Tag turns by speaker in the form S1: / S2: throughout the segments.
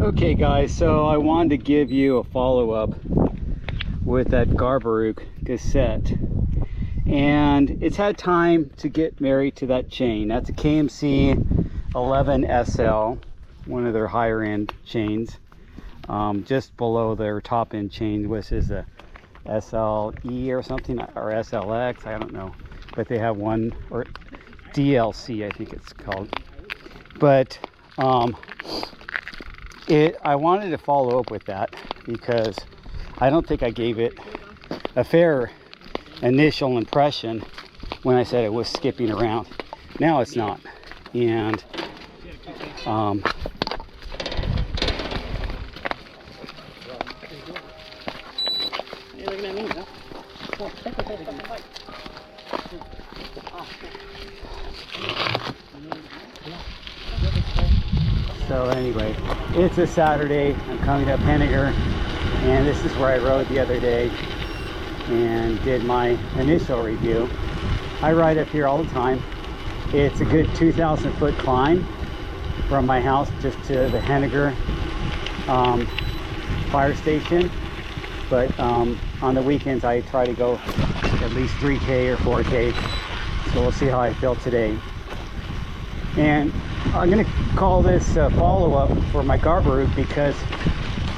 S1: Okay guys, so I wanted to give you a follow-up with that Garbaruk cassette, and it's had time to get married to that chain. That's a KMC 11SL, one of their higher end chains, just below their top end chain, which is a SLE or something, or SLX, I don't know, but they have one, or DLC I think it's called. But I wanted to follow up with that because I don't think I gave it a fair initial impression when I said it was skipping around. Now it's not. And so anyway, it's a Saturday. I'm coming up Henniger, and this is where I rode the other day and did my initial review. I ride up here all the time. It's a good 2,000 foot climb from my house just to the Henniger fire station. But on the weekends I try to go at least 3K or 4K. So we'll see how I feel today. And I'm going to call this a follow-up for my Garbaruk because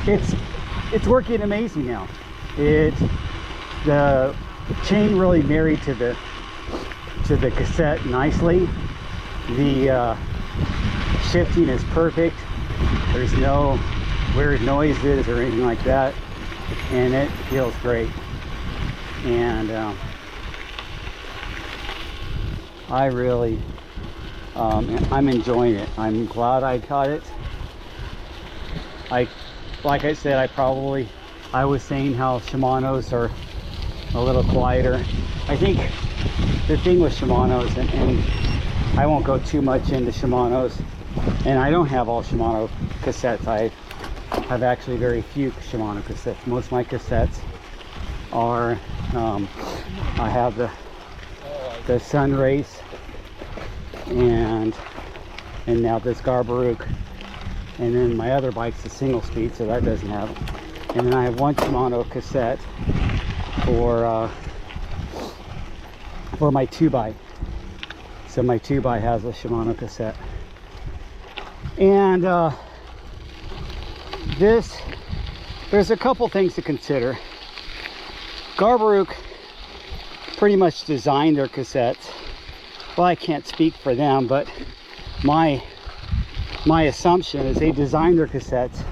S1: it's working amazing now. The chain really married to the cassette nicely. The shifting is perfect. There's no weird noises or anything like that, and it feels great. And I really I'm enjoying it. I'm glad I got it. Like I said, I was saying how Shimano's are a little quieter. I think the thing with Shimano's, and I won't go too much into Shimano's, and I don't have all Shimano cassettes. I have actually very few Shimano cassettes. Most of my cassettes are I have the Sun Race, and now this Garbaruk, and then my other bike's a single speed, so that doesn't have it. And then I have one Shimano cassette for my 2x. So my 2x has a Shimano cassette. And there's a couple things to consider. Garbaruk pretty much designed their cassettes. Well, I can't speak for them, but my assumption is they designed their cassettes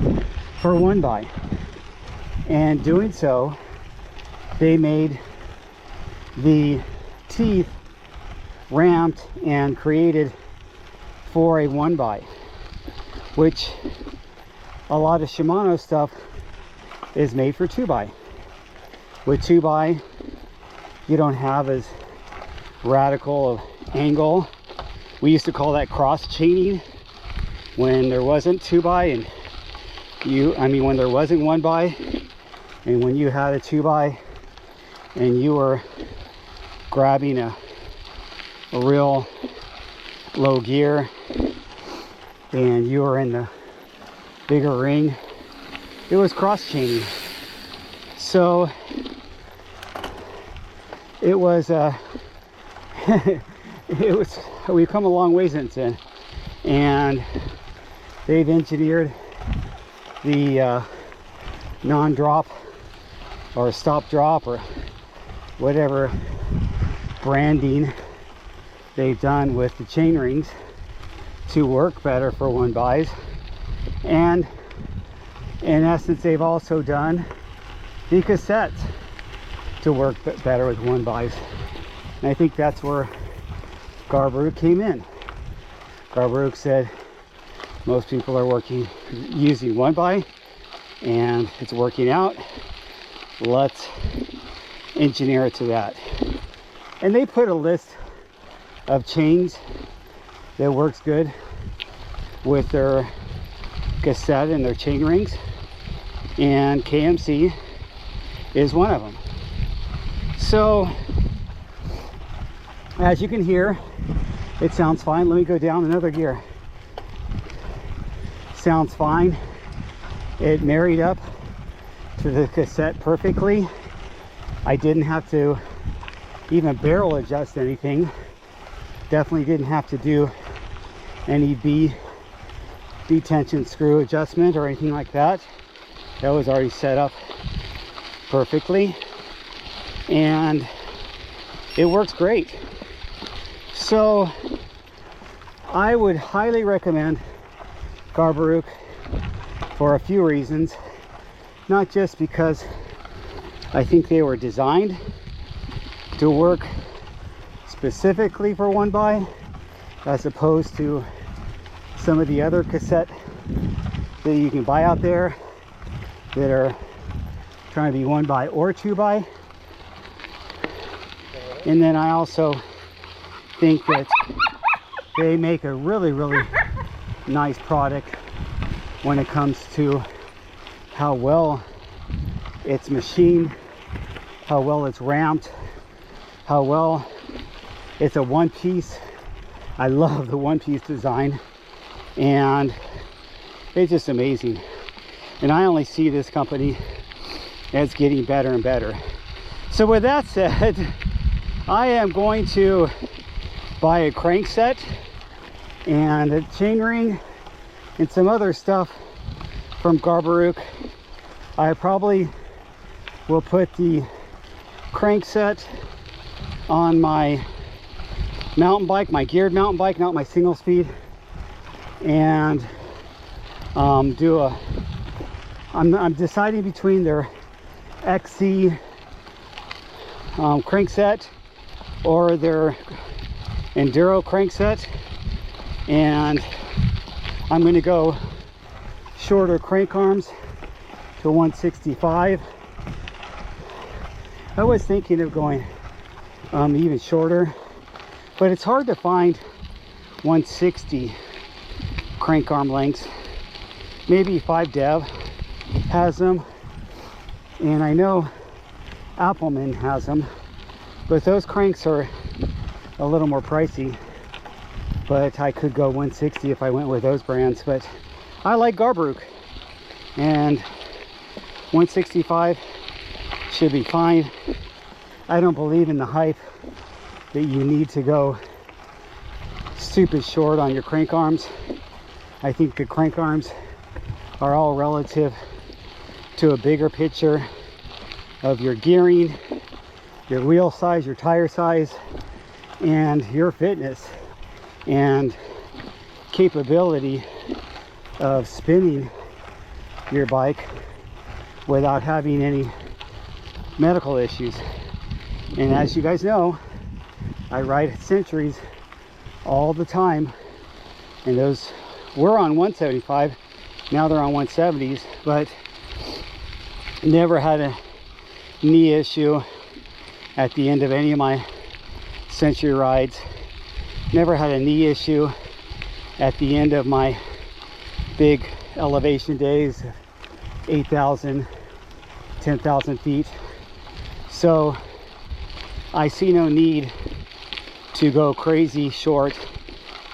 S1: for 1x. And doing so, they made the teeth ramped and created for a 1x, which a lot of Shimano stuff is made for 2x. With 2x, you don't have as radical of angle. We used to call that cross chaining when there wasn't 2x, and when there wasn't 1x, and when you had a 2x and you were grabbing a real low gear and you were in the bigger ring, it was cross chaining. So it was we've come a long way since then, and they've engineered the non-drop or stop drop or whatever branding they've done with the chain rings to work better for 1x's, and in essence they've also done the cassettes to work better with 1x's. And I think that's where Garbaruk came in. Garbaruk said most people are using 1x, and it's working out. Let's engineer it to that. And they put a list of chains that works good with their cassette and their chain rings, and KMC is one of them. So as you can hear, it sounds fine. Let me go down another gear. Sounds fine. It married up to the cassette perfectly. I didn't have to even barrel adjust anything. Definitely didn't have to do any B tension screw adjustment or anything like that. That was already set up perfectly, and it works great. So I would highly recommend Garbaruk for a few reasons. Not just because I think they were designed to work specifically for 1x, as opposed to some of the other cassette that you can buy out there that are trying to be 1x or 2x. And then I also think that they make a really nice product when it comes to how well it's machined, how well it's ramped, how well it's a one-piece. I love the one-piece design, and it's just amazing. And I only see this company as getting better and better. So with that said, I am going to buy a crank set and a chain ring and some other stuff from Garbaruk. I probably will put the crank set on my mountain bike, my geared mountain bike, not my single speed, and I'm deciding between their XC crank set or their enduro crank set, and I'm going to go shorter crank arms to 165. I was thinking of going even shorter, but it's hard to find 160 crank arm lengths. Maybe 5Dev has them, and I know Appleman has them, but those cranks are a little more pricey. But I could go 160 if I went with those brands, but I like Garbaruk, and 165 should be fine. I don't believe in the hype that you need to go stupid short on your crank arms. I think the crank arms are all relative to a bigger picture of your gearing, your wheel size, your tire size, and your fitness and capability of spinning your bike without having any medical issues. And as you guys know, I ride Centuries all the time, and those were on 175, now they're on 170s, but never had a knee issue at the end of any of my Century rides. Never had a knee issue at the end of my big elevation days, 8,000, 10,000 feet. So I see no need to go crazy short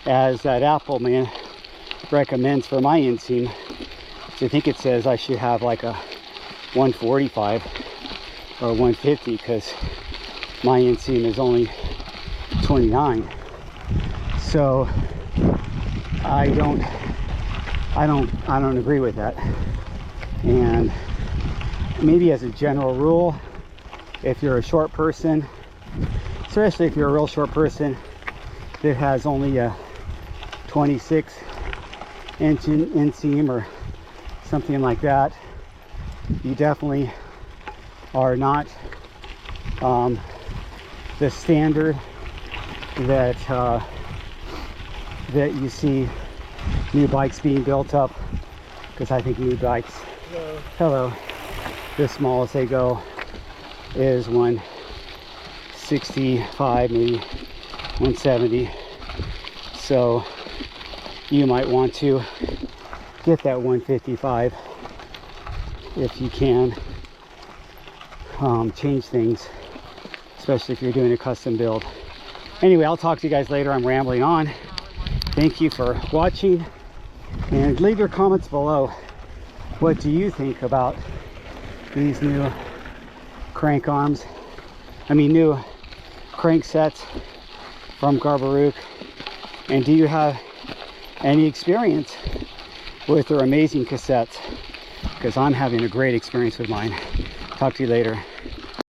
S1: as that Appleman recommends for my inseam. So I think it says I should have like a 145 or 150 because my inseam is only 29. So I don't agree with that. And maybe as a general rule, if you're a short person, especially if you're a real short person that has only a 26 inch inseam or something like that, you definitely are not the standard that that you see new bikes being built up, because I think new bikes, hello, this small as they go is 165, maybe 170. So you might want to get that 155 if you can. Change things, especially if you're doing a custom build. Anyway, I'll talk to you guys later. I'm rambling on. Thank you for watching, and leave your comments below what do you think about these new crank arms? I mean, new crank sets from Garbaruk. And do you have any experience with their amazing cassettes? Because I'm having a great experience with mine. Talk to you later.